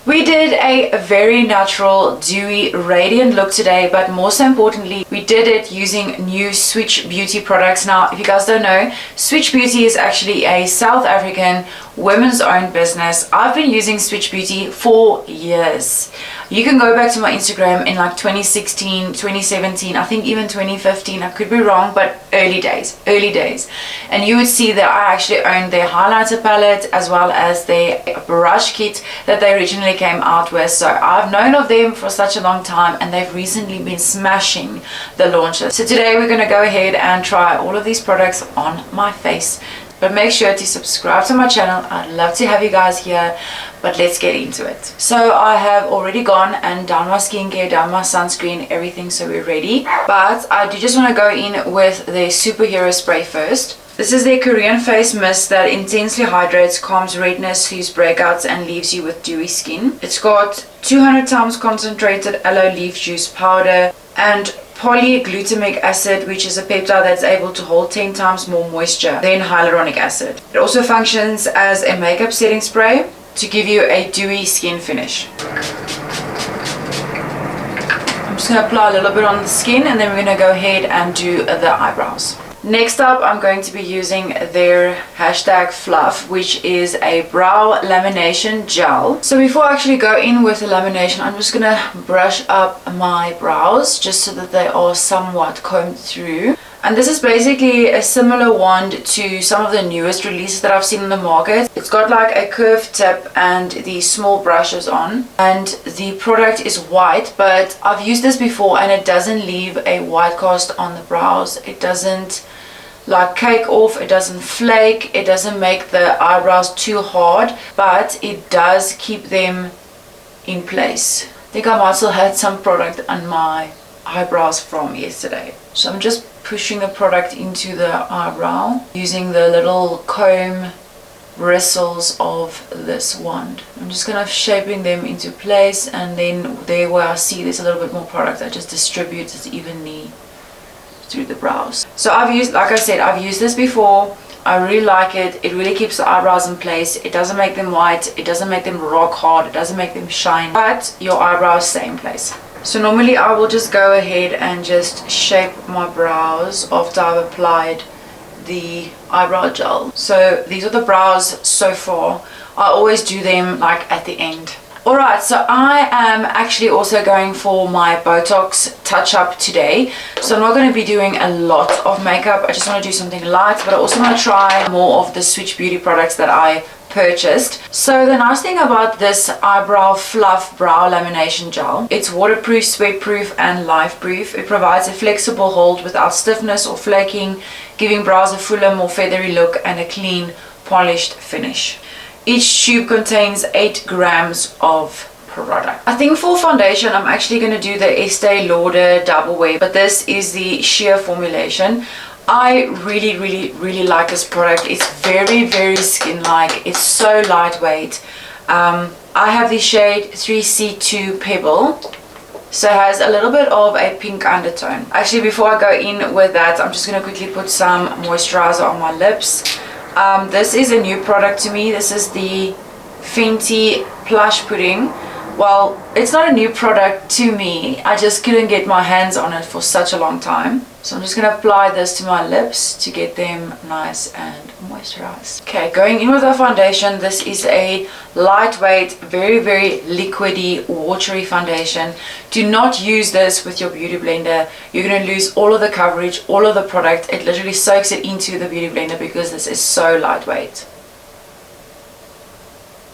We did a very natural, dewy, radiant look today, but more so importantly, we did it using new Swiitch Beauty products. Now, if you guys don't know, Swiitch Beauty is actually a South African women's owned business. I've been using Swiitch Beauty for years. You can go back to my Instagram in like 2016, 2017, I think even 2015, I could be wrong, but early days. And you would see that I actually owned their highlighter palette as well as their brush kit that they originally came out with. So I've known of them for such a long time, and they've recently been smashing the launches. So today we're going to go ahead and try all of these products on my face. But make sure to subscribe to my channel. I'd love to have you guys here, but let's get into it. So I have already gone and done my skincare, done my sunscreen, everything, so we're ready. But I do just want to go in with the superhero spray first. This is their Korean face mist that intensely hydrates, calms redness, soothes breakouts, and leaves you with dewy skin. It's got 200 times concentrated aloe leaf juice powder and polyglutamic acid, which is a peptide that's able to hold 10 times more moisture than hyaluronic acid. It also functions as a makeup setting spray to give you a dewy skin finish. I'm just going to apply a little bit on the skin, and then we're going to go ahead and do the eyebrows. Next up, I'm going to be using their hashtag fluff, which is a brow lamination gel. So before I actually go in with the lamination, I'm just gonna brush up my brows just so that they are somewhat combed through. And this is basically a similar wand to some of the newest releases that I've seen in the market. It's got like a curved tip and these small brushes on, and the product is white, but I've used this before and it doesn't leave a white cast on the brows. It doesn't like cake off, it doesn't flake, it doesn't make the eyebrows too hard, but it does keep them in place. I think I might still had some product on my eyebrows from yesterday. So I'm just pushing the product into the eyebrow using the little comb bristles of this wand. I'm just kind of shaping them into place, and then there where I see there's a little bit more product, I just distribute it evenly through the brows. So I've used, like I said, I've used this before. I really like it. It really keeps the eyebrows in place. It doesn't make them white, it doesn't make them rock hard, it doesn't make them shine, but your eyebrows stay in place. So normally I will just go ahead and just shape my brows after I've applied the eyebrow gel. So these are the brows so far. I always do them like at the end. Alright, so I am actually also going for my Botox touch-up today. So I'm not going to be doing a lot of makeup. I just want to do something light, but I also want to try more of the Swiitch Beauty products that I purchased. So the nice thing about this eyebrow fluff brow lamination gel, it's waterproof, sweat-proof, and life-proof. It provides a flexible hold without stiffness or flaking, giving brows a fuller, more feathery look and a clean, polished finish. Each tube contains 8 grams of product. I think for foundation, I'm actually going to do the Estee Lauder Double Wear, but this is the sheer formulation. I really like this product. It's very skin-like. It's so lightweight. I have the shade 3C2 Pebble. So it has a little bit of a pink undertone. Actually, before I go in with that, I'm just going to quickly put some moisturizer on my lips. This is a new product to me. This is the Fenty Plush Pudding. Well, it's not a new product to me. I just couldn't get my hands on it for such a long time. So I'm just going to apply this to my lips to get them nice and moisturized. Okay, going in with our foundation. This is a lightweight, very liquidy, watery foundation. Do not use this with your beauty blender. You're going to lose all of the coverage, all of the product. It literally soaks it into the beauty blender because this is so lightweight.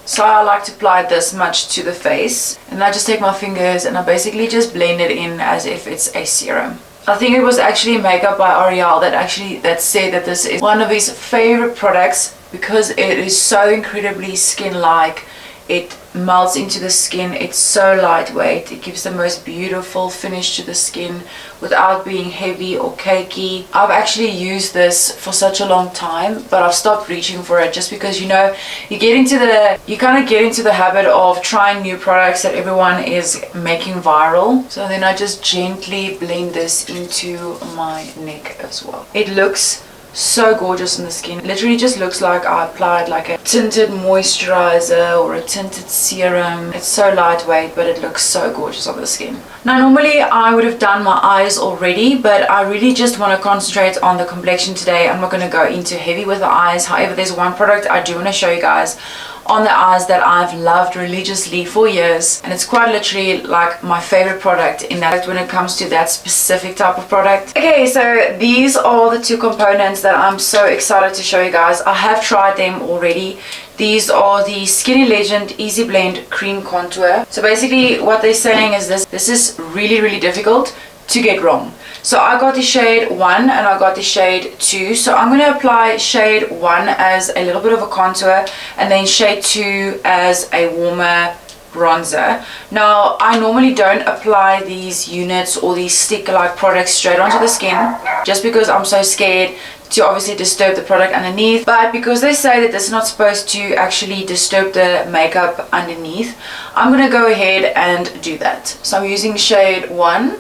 So I like to apply this much to the face, and I just take my fingers and I basically just blend it in as if it's a serum. I think it was actually Makeup by L'Oreal that said that this is one of his favorite products because it is so incredibly skin-like. It melts into the skin. It's so lightweight. It gives the most beautiful finish to the skin without being heavy or cakey. I've actually used this for such a long time, but I've stopped reaching for it just because, you know, you kind of get into the habit of trying new products that everyone is making viral. So then I just gently blend this into my neck as well. It looks so gorgeous on the skin. It literally just looks like I applied like a tinted moisturizer or a tinted serum. It's so lightweight, but it looks so gorgeous on the skin. Now normally I would have done my eyes already, but I really just want to concentrate on the complexion today. I'm not going to go into heavy with the eyes. However, there's one product I do want to show you guys on the eyes that I've loved religiously for years, and it's quite literally like my favorite product in that when it comes to that specific type of product. Okay, so these are the two components that I'm so excited to show you guys. I have tried them already. These are the Skinny Legend Easy Blend Cream Contour. So basically what they're saying is this is really difficult to get wrong. So I got the shade 1 and I got the shade 2. So I'm going to apply shade 1 as a little bit of a contour and then shade 2 as a warmer bronzer. Now I normally don't apply these units or these stick-like products straight onto the skin just because I'm so scared to obviously disturb the product underneath, but because they say that this is not supposed to actually disturb the makeup underneath, I'm going to go ahead and do that. So I'm using shade 1.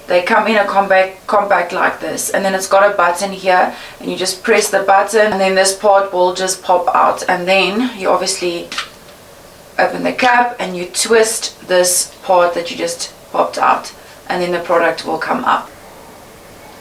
They come in a compact like this, and then it's got a button here and you just press the button and then this part will just pop out, and then you obviously open the cap and you twist this part that you just popped out and then the product will come up.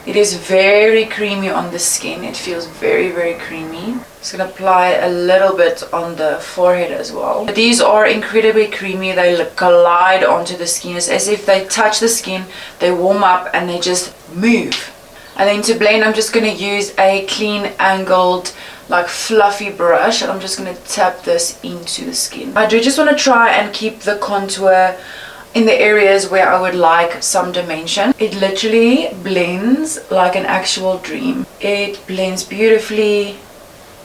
It is very creamy on the skin. It feels very creamy. Just going to apply a little bit on the forehead as well. But these are incredibly creamy. They glide onto the skin. It's as if they touch the skin, they warm up and they just move. And then to blend, I'm just going to use a clean angled like fluffy brush, and I'm just going to tap this into the skin. I do just want to try and keep the contour in the areas where I would like some dimension. It literally blends like an actual dream. It blends beautifully.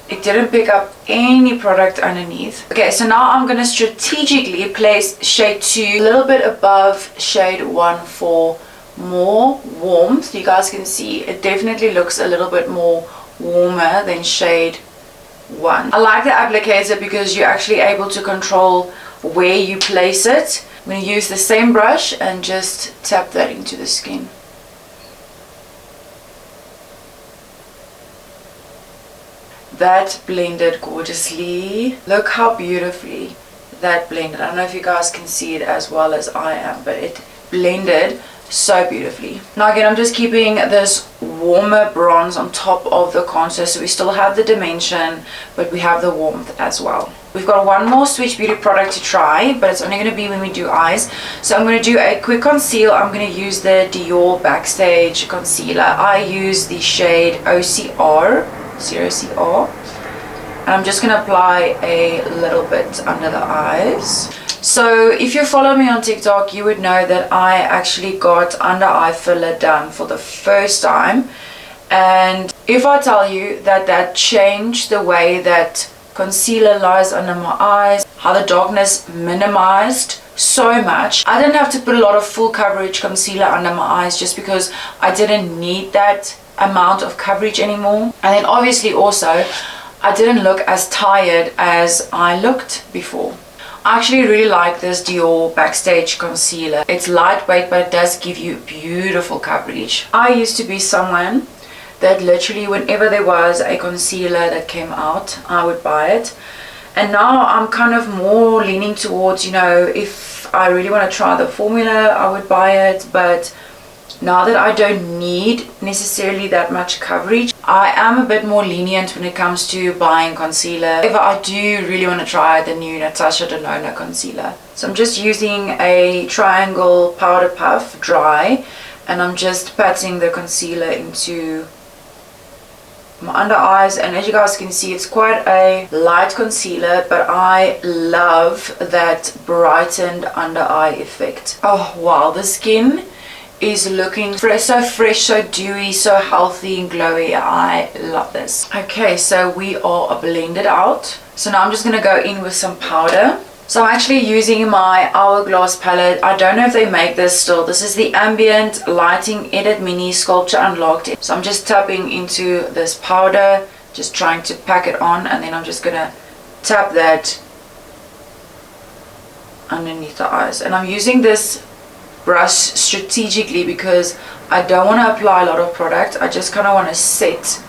It didn't pick up any product underneath. Okay, so now I'm going to strategically place shade 2 a little bit above shade 1 for more warmth. You guys can see it definitely looks a little bit more warmer than shade 1. I like the applicator because you're actually able to control where you place it. I'm going to use the same brush and just tap that into the skin. That blended gorgeously. Look how beautifully that blended. I don't know if you guys can see it as well as I am, but it blended so beautifully. Now again, I'm just keeping this warmer bronze on top of the contour, so we still have the dimension, but we have the warmth as well. We've got one more Swiitch Beauty product to try, but it's only going to be when we do eyes. So I'm going to do a quick conceal. I'm going to use the Dior Backstage Concealer. I use the shade OCR, 0CR. And I'm just going to apply a little bit under the eyes. So if you follow me on TikTok, you would know that I actually got under eye filler done for the first time. And if I tell you that that changed the way that concealer lies under my eyes, how the darkness minimized so much. I didn't have to put a lot of full coverage concealer under my eyes just because I didn't need that amount of coverage anymore. And then obviously also I didn't look as tired as I looked before. I actually really like this Dior Backstage Concealer. It's lightweight, but it does give you beautiful coverage. I used to be someone that literally whenever there was a concealer that came out, I would buy it. And now I'm kind of more leaning towards, you know, if I really want to try the formula, I would buy it. But now that I don't need necessarily that much coverage, I am a bit more lenient when it comes to buying concealer. However, I do really want to try the new Natasha Denona concealer. So I'm just using a triangle powder puff dry, and I'm just patting the concealer into my under eyes. And as you guys can see, it's quite a light concealer, but I love that brightened under eye effect. Oh wow, the skin is looking so fresh, so dewy, so healthy and glowy. I love this. Okay, so we are blended out. So now I'm just going to go in with some powder. So I'm actually using my Hourglass palette. I don't know if they make this still. This is the Ambient Lighting Edit Mini Sculpture Unlocked. So I'm just tapping into this powder, just trying to pack it on, and then I'm just going to tap that underneath the eyes. And I'm using this brush strategically because I don't want to apply a lot of product. I just kind of want to set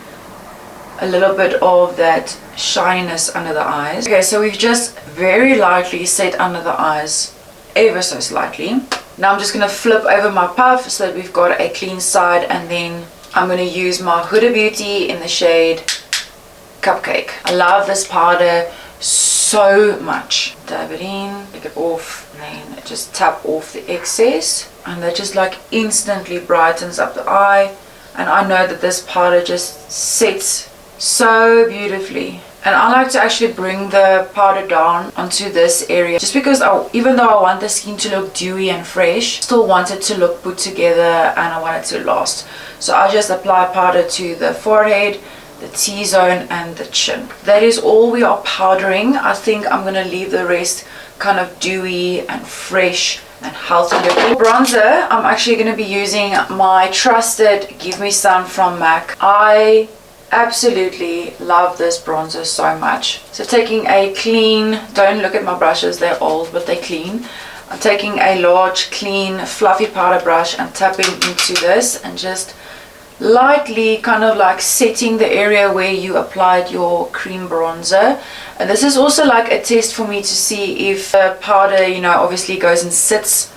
a little bit of that shininess under the eyes. Okay, so we've just very lightly set under the eyes, ever so slightly. Now I'm just going to flip over my puff so that we've got a clean side, and then I'm going to use my Huda Beauty in the shade Cupcake. I love this powder so much. Dab it in, take it off, and then just tap off the excess, and that just like instantly brightens up the eye. And I know that this powder just sets so beautifully. And I like to actually bring the powder down onto this area, just because even though I want the skin to look dewy and fresh, still want it to look put together and I want it to last. So I just apply powder to the forehead, the T-zone and the chin. That is all we are powdering. I think I'm going to leave the rest kind of dewy and fresh and healthy looking. Bronzer, I'm actually going to be using my trusted Give Me Sun from MAC. I absolutely love this bronzer so much. So taking a clean, don't look at my brushes, they're old but they're clean. I'm taking a large clean fluffy powder brush and tapping into this and just lightly kind of like setting the area where you applied your cream bronzer. And this is also like a test for me to see if the powder, you know, obviously goes and sits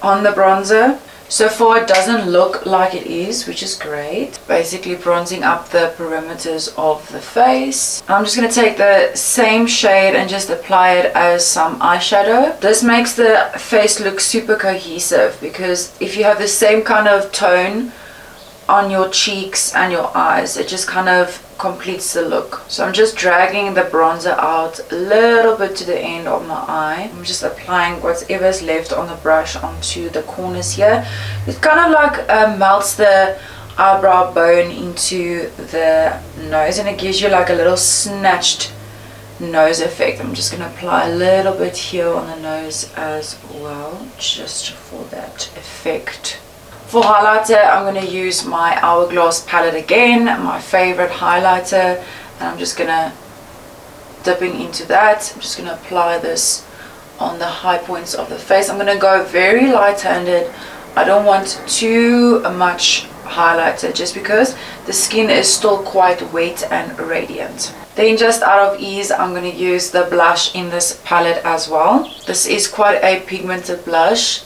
on the bronzer. So far it doesn't look like it is, which is great. Basically bronzing up the perimeters of the face. I'm just going to take the same shade and just apply it as some eyeshadow. This makes the face look super cohesive, because if you have the same kind of tone on your cheeks and your eyes, it just kind of completes the look. So I'm just dragging the bronzer out a little bit to the end of my eye. I'm just applying whatever's left on the brush onto the corners here. It kind of like melts the eyebrow bone into the nose, and it gives you like a little snatched nose effect. I'm just going to apply a little bit here on the nose as well, just for that effect. For highlighter, I'm going to use my Hourglass palette again, my favorite highlighter, and I'm just going to dipping into that. I'm just going to apply this on the high points of the face. I'm going to go very light-handed. I don't want too much highlighter just because the skin is still quite wet and radiant. Then just out of ease, I'm going to use the blush in this palette as well. This is quite a pigmented blush,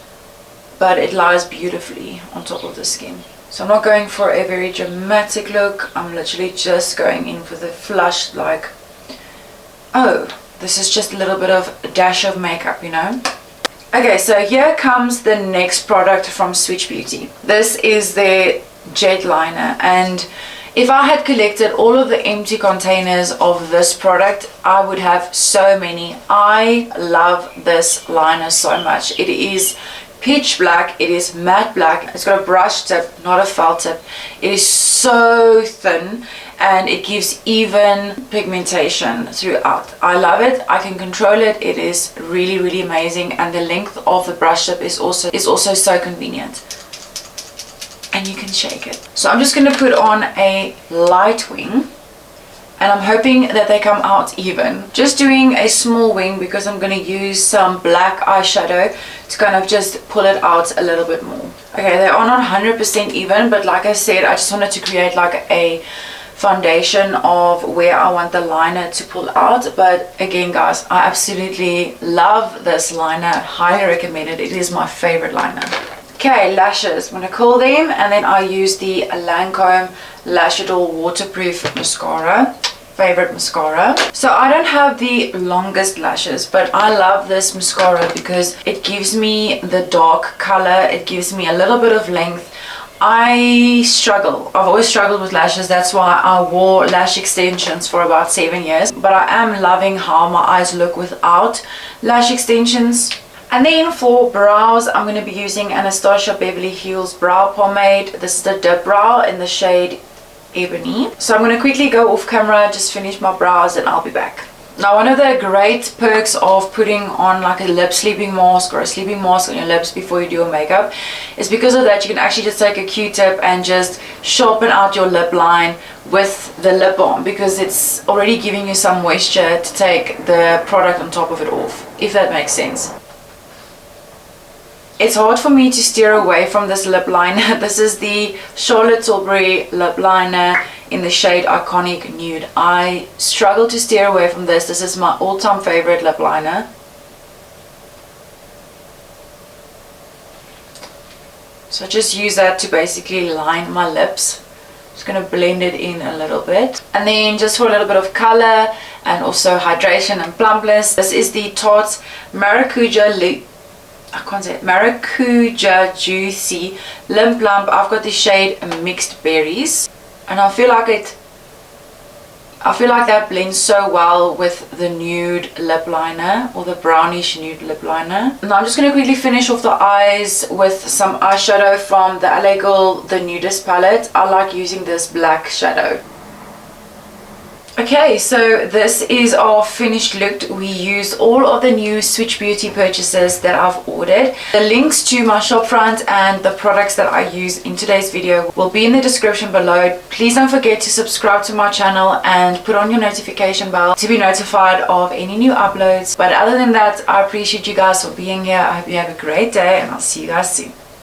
but it lies beautifully on top of the skin. So I'm not going for a very dramatic look. I'm literally just going in for the flush, like, oh, this is just a little bit of a dash of makeup, you know. Okay, so here comes the next product from Swiitch Beauty. This is their jet liner, and if I had collected all of the empty containers of this product, I would have so many. I love this liner so much. It is pitch black, it is matte black, it's got a brush tip, not a felt tip. It is so thin and it gives even pigmentation throughout. I love it, I can control it, it is really, really amazing, and the length of the brush tip is also so convenient. And you can shake it. So I'm just going to put on a light wing, and I'm hoping that they come out even. Just doing a small wing because I'm going to use some black eyeshadow to kind of just pull it out a little bit more. Okay, they are not 100% even, but like I said, I just wanted to create like a foundation of where I want the liner to pull out. But again guys, I absolutely love this liner, highly recommend it. It is my favorite liner. Okay, lashes, I'm going to curl them, and then I use the Lancome Lash Idol Waterproof Mascara, favorite mascara. So I don't have the longest lashes, but I love this mascara because it gives me the dark color, it gives me a little bit of length. I've always struggled with lashes, that's why I wore lash extensions for about 7 years, but I am loving how my eyes look without lash extensions. And then for brows, I'm going to be using Anastasia Beverly Hills Brow Pomade. This is the Dip Brow in the shade Ebony. So I'm going to quickly go off camera, just finish my brows, and I'll be back. Now, one of the great perks of putting on like a lip sleeping mask or a sleeping mask on your lips before you do your makeup is because of that you can actually just take a Q-tip and just sharpen out your lip line with the lip balm, because it's already giving you some moisture to take the product on top of it off, if that makes sense. It's hard for me to steer away from this lip liner. This is the Charlotte Tilbury lip liner in the shade Iconic Nude. I struggle to steer away from this. This is my all-time favorite lip liner. So I just use that to basically line my lips. Just going to blend it in a little bit. And then just for a little bit of color and also hydration and plumpness, this is the Tarte Maracuja Juicy Lip Plump. I've got the shade Mixed Berries, and I feel like that blends so well with the nude lip liner, or the brownish nude lip liner. Now I'm just going to quickly finish off the eyes with some eyeshadow from the LA Girl The Nudist palette. I like using this black shadow. Okay, so this is our finished look. We used all of the new Swiitch Beauty purchases that I've ordered. The links to my shopfront and the products that I use in today's video will be in the description below. Please don't forget to subscribe to my channel and put on your notification bell to be notified of any new uploads. But other than that, I appreciate you guys for being here. I hope you have a great day, and I'll see you guys soon.